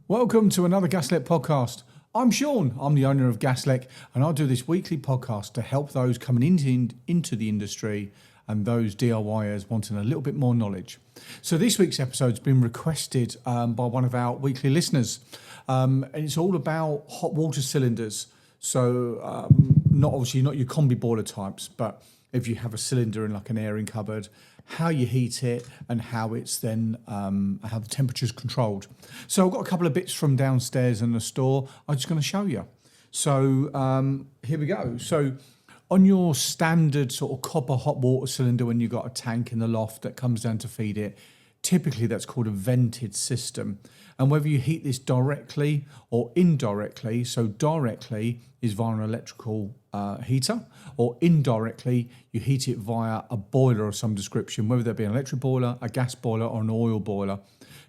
Welcome to another Gaslec podcast. I'm Sean, I'm the owner of Gaslec, and I'll do this weekly podcast to help those coming into the industry and those DIYers wanting a little bit more knowledge. So this week's episode's been requested by one of our weekly listeners, and it's all about hot water cylinders. So not your combi boiler types, but if you have a cylinder in like an airing cupboard, how you heat it and how it's then how the temperature's controlled. So I've got a couple of bits from downstairs in the store I'm just going to show you. So here we go. So on your standard sort of copper hot water cylinder, when you've got a tank in the loft that comes down to feed it, typically that's called a vented system. And whether you heat this directly or indirectly, so directly is via an electrical heater, or indirectly you heat it via a boiler of some description, whether that be an electric boiler, a gas boiler or an oil boiler.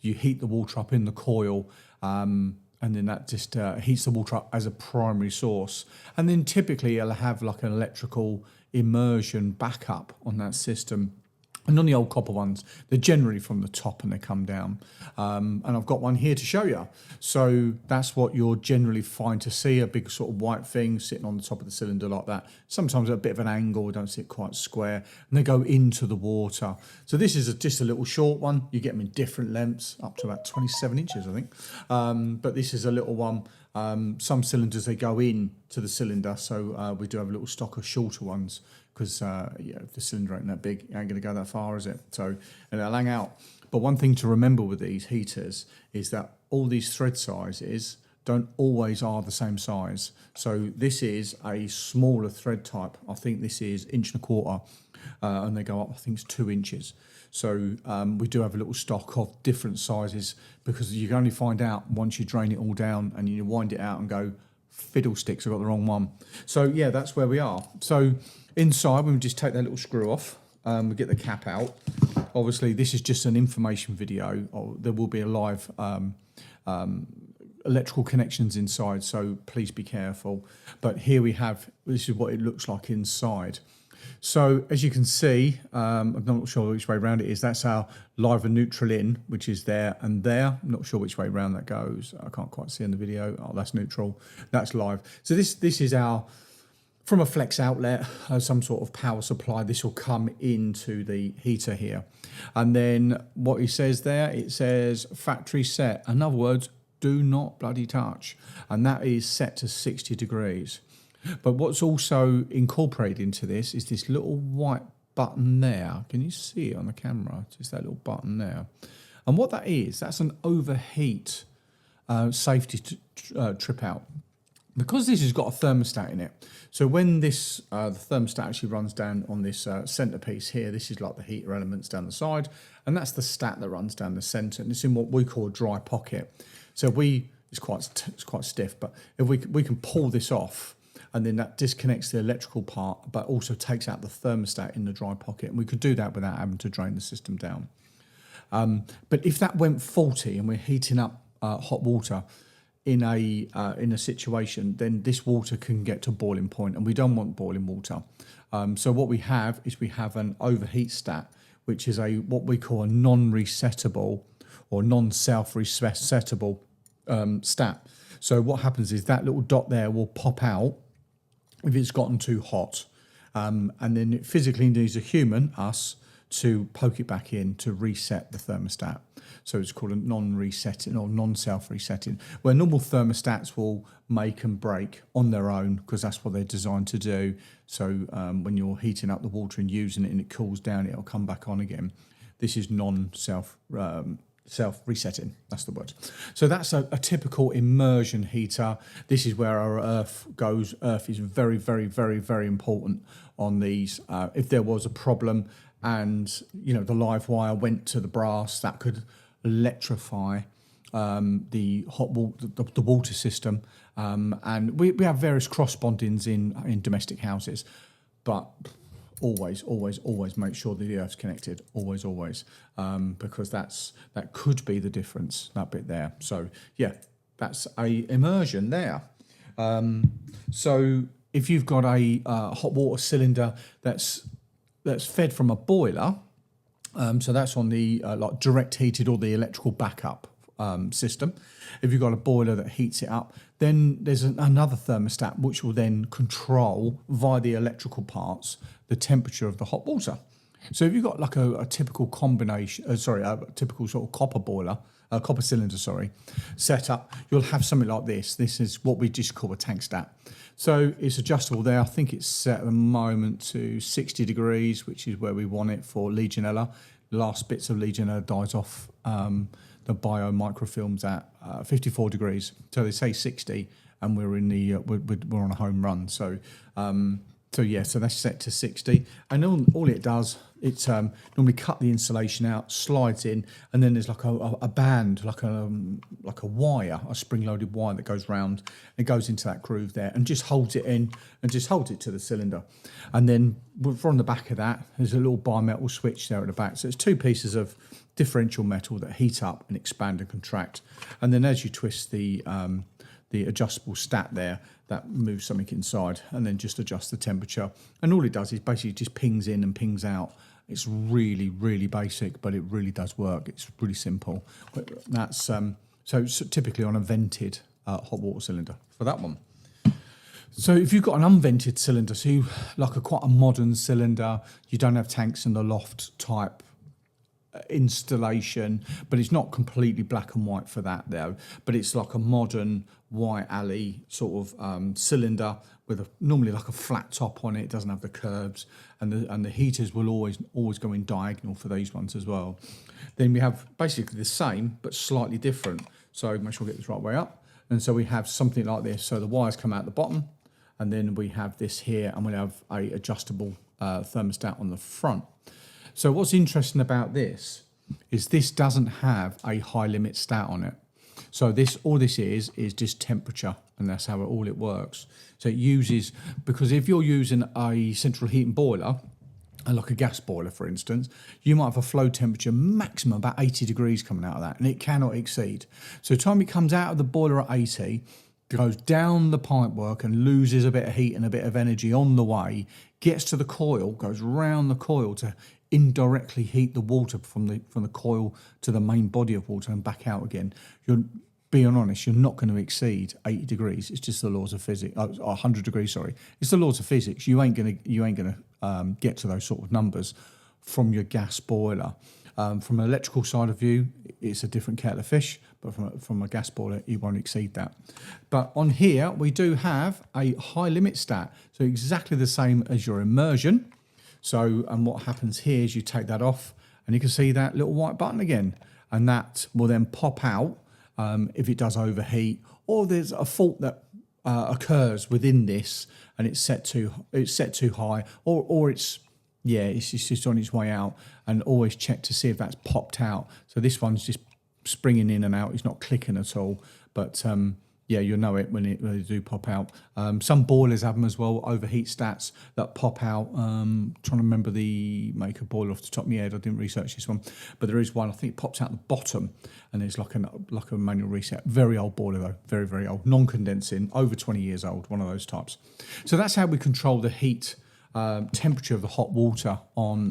You heat the water up in the coil and then that just heats the water up as a primary source. And then typically it'll have like an electrical immersion backup on that system. And on the old copper ones, they're generally from the top and they come down. And I've got one here to show you. So that's what you'll generally find to see, a big sort of white thing sitting on the top of the cylinder like that. Sometimes at a bit of an angle, don't sit quite square, and they go into the water. So this is just a little short one. You get them in different lengths, up to about 27 inches, I think. But this is a little one. Some cylinders, they go in to the cylinder. So we do have a little stock of shorter ones, because if the cylinder ain't that big, it ain't going to go that far, is it? So, and they'll hang out. But one thing to remember with these heaters is that all these thread sizes don't always are the same size. So this is a smaller thread type. I think this is 1.25 inches, and they go up, I think it's 2 inches. So we do have a little stock of different sizes, because you can only find out once you drain it all down and you wind it out and go, fiddlesticks, I got the wrong one. So yeah, that's where we are. So inside, we just take that little screw off, we get the cap out. Obviously, this is just an information video. There will be a live electrical connections inside, so please be careful. But here we have, this is what it looks like inside. So as you can see, I'm not sure which way around it is. That's our live and neutral in, which is there and there. I'm not sure which way around that goes. I can't quite see in the video. Oh, that's neutral. That's live. So this is our, from a flex outlet, some sort of power supply. This will come into the heater here. And then what he says there, it says factory set. In other words, do not bloody touch. And that is set to 60 degrees. But what's also incorporated into this is this little white button there. Can you see it on the camera? Just that little button there. And what that is, that's an overheat safety trip out. Because this has got a thermostat in it, so when this the thermostat actually runs down on this centerpiece here, this is like the heater elements down the side, and that's the stat that runs down the center, and it's in what we call a dry pocket. So it's quite stiff, but if we can pull this off, and then that disconnects the electrical part, but also takes out the thermostat in the dry pocket, and we could do that without having to drain the system down. But if that went faulty and we're heating up hot water in a situation, then this water can get to boiling point, and we don't want boiling water. So what we have is an overheat stat, which is what we call a non-resettable or non-self-resettable stat. So what happens is that little dot there will pop out if it's gotten too hot, and then it physically needs a human, us, to poke it back in to reset the thermostat. So it's called a non-resetting or non-self-resetting, where normal thermostats will make and break on their own, because that's what they're designed to do. So when you're heating up the water and using it and it cools down, it'll come back on again. This is self-resetting, that's the word. So that's a typical immersion heater. This is where our earth goes. Earth is very, very, very, very important on these. If there was a problem and the live wire went to the brass, that could electrify the hot water, the water system. And we have various cross bondings in domestic houses, but always make sure that the earth's connected. Always, because that could be the difference, that bit there. So yeah, that's a immersion there. So if you've got a hot water cylinder that's fed from a boiler, so that's on the like direct heated or the electrical backup system. If you've got a boiler that heats it up, then there's another thermostat which will then control via the electrical parts the temperature of the hot water. So if you've got like a typical combination, a typical sort of copper cylinder, set up, you'll have something like this. This is what we just call a tank stat. So it's adjustable there. I think it's set at the moment to 60 degrees, which is where we want it for Legionella. The last bits of Legionella dies off the bio microfilms at 54 degrees. So they say 60, and we're in the we're on a home run. So so that's set to 60, and all it does, it's normally cut the insulation out, slides in, and then there's like a band, like a wire, a spring-loaded wire that goes round. It goes into that groove there and just holds it in and just holds it to the cylinder. And then from the back of that, there's a little bimetal switch there at the back. So it's two pieces of differential metal that heat up and expand and contract. And then as you twist the adjustable stat there, that moves something inside and then just adjusts the temperature. And all it does is basically just pings in and pings out. It's really, really basic, but it really does work. It's really simple. That's so typically on a vented hot water cylinder for that one. So if you've got an unvented cylinder, so you like quite a modern cylinder, you don't have tanks in the loft type installation, but it's not completely black and white for that though, but it's like a modern white alley sort of cylinder with normally like a flat top on it. It doesn't have the curves, and the heaters will always go in diagonal for these ones as well. Then we have basically the same but slightly different. So make sure I get this right way up. And so we have something like this. So the wires come out the bottom, and then we have this here, and we have a adjustable thermostat on the front. So what's interesting about this is this doesn't have a high limit stat on it. So all this is just temperature, and that's how all it works. So it uses, because if you're using a central heating boiler, like a gas boiler for instance, you might have a flow temperature maximum about 80 degrees coming out of that, and it cannot exceed. So the time it comes out of the boiler at 80, goes down the pipework and loses a bit of heat and a bit of energy on the way, gets to the coil, goes round the coil to indirectly heat the water from the coil to the main body of water and back out again. You're being honest, you're not going to exceed 80 degrees. It's just the laws of physics. 100 degrees, sorry. It's the laws of physics. You ain't gonna get to those sort of numbers from your gas boiler. From an electrical side of view, it's a different kettle of fish, but from a gas boiler, you won't exceed that. But on here, we do have a high limit stat. So exactly the same as your immersion. So, and what happens here is you take that off, and you can see that little white button again, and that will then pop out if it does overheat, or there's a fault that occurs within this, and it's set too high, or it's just on its way out. And always check to see if that's popped out. So this one's just springing in and out. It's not clicking at all, but you'll know it when they do pop out. Some boilers have them as well, overheat stats that pop out. Trying to remember the make of boiler off the top of my head. I didn't research this one, but there is one. I think it pops out the bottom, and it's like a manual reset. Very old boiler though, very, very old. Non-condensing, over 20 years old, one of those types. So that's how we control the heat temperature of the hot water on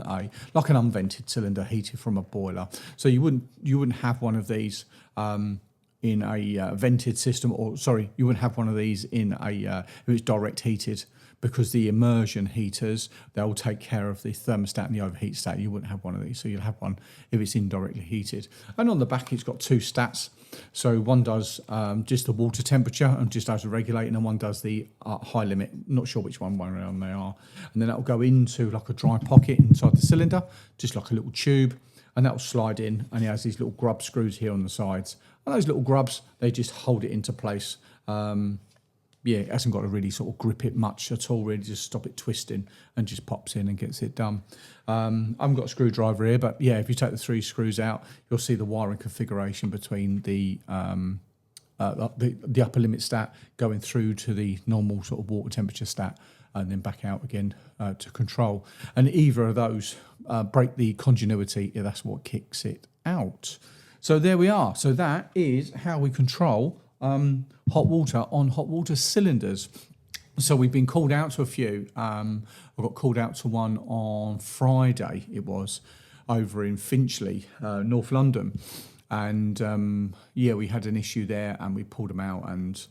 like an unvented cylinder heated from a boiler. So you wouldn't have one of these in a vented system, or sorry, you wouldn't have one of these in if it's direct heated, because the immersion heaters, they'll take care of the thermostat and the overheat stat. You wouldn't have one of these, so you'll have one if it's indirectly heated. And on the back, it's got two stats. So one does just the water temperature and just does the regulating, and one does the high limit. Not sure which one they are. And then that will go into like a dry pocket inside the cylinder, just like a little tube, and that will slide in, and it has these little grub screws here on the sides. And those little grubs, they just hold it into place. It hasn't got to really sort of grip it much at all, really, just stop it twisting, and just pops in and gets it done. I haven't got a screwdriver here, but yeah, if you take the three screws out, you'll see the wiring configuration between the upper limit stat going through to the normal sort of water temperature stat, and then back out again to control. And either of those break the continuity, that's what kicks it out. So there we are. So that is how we control hot water on hot water cylinders. So we've been called out to a few. I got called out to one on Friday, it was, over in Finchley, North London. And yeah, we had an issue there, and we pulled them out, and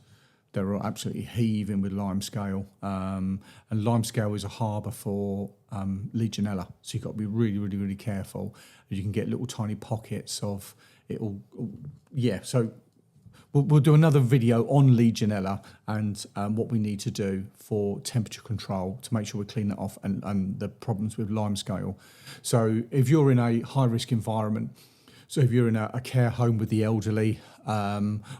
they were absolutely heaving with limescale. And limescale is a harbour for Legionella, so you've got to be really, really, really careful. You can get little tiny pockets of it all. Yeah, so we'll do another video on Legionella and what we need to do for temperature control to make sure we clean it off, and the problems with limescale. So if you're in a high-risk environment, so if you're in a care home with the elderly,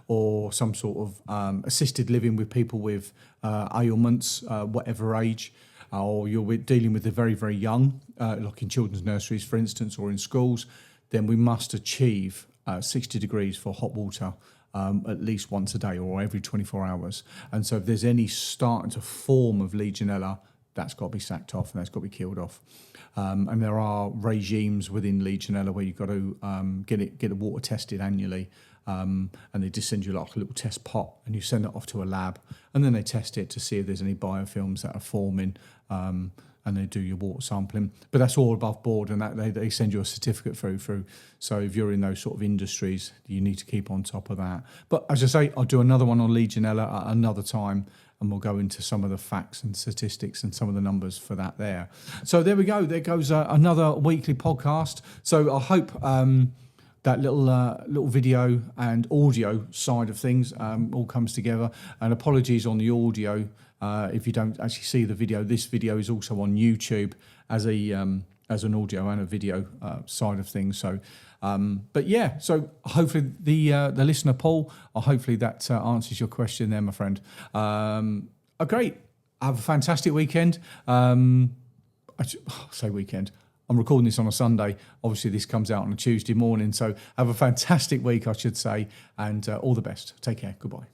or some sort of assisted living with people with ailments, whatever age, or you're dealing with the very, very young, like in children's nurseries, for instance, or in schools, then we must achieve 60 degrees for hot water at least once a day or every 24 hours. And so if there's any starting to form of Legionella, that's got to be sacked off and that's got to be killed off. And there are regimes within Legionella where you've got to get it water tested annually. And they just send you like a little test pot, and you send it off to a lab, and then they test it to see if there's any biofilms that are forming, and they do your water sampling. But that's all above board, and that they send you a certificate through. So if you're in those sort of industries, you need to keep on top of that. But as I say, I'll do another one on Legionella at another time, and we'll go into some of the facts and statistics and some of the numbers for that there. So there we go. There goes another weekly podcast. So I hope that little video and audio side of things all comes together. And apologies on the audio if you don't actually see the video. This video is also on YouTube as an audio and a video side of things. So, but yeah, so hopefully the listener poll, hopefully that answers your question there, my friend. Great. Have a fantastic weekend. I say weekend. I'm recording this on a Sunday. Obviously, this comes out on a Tuesday morning. So have a fantastic week, I should say, and all the best. Take care. Goodbye.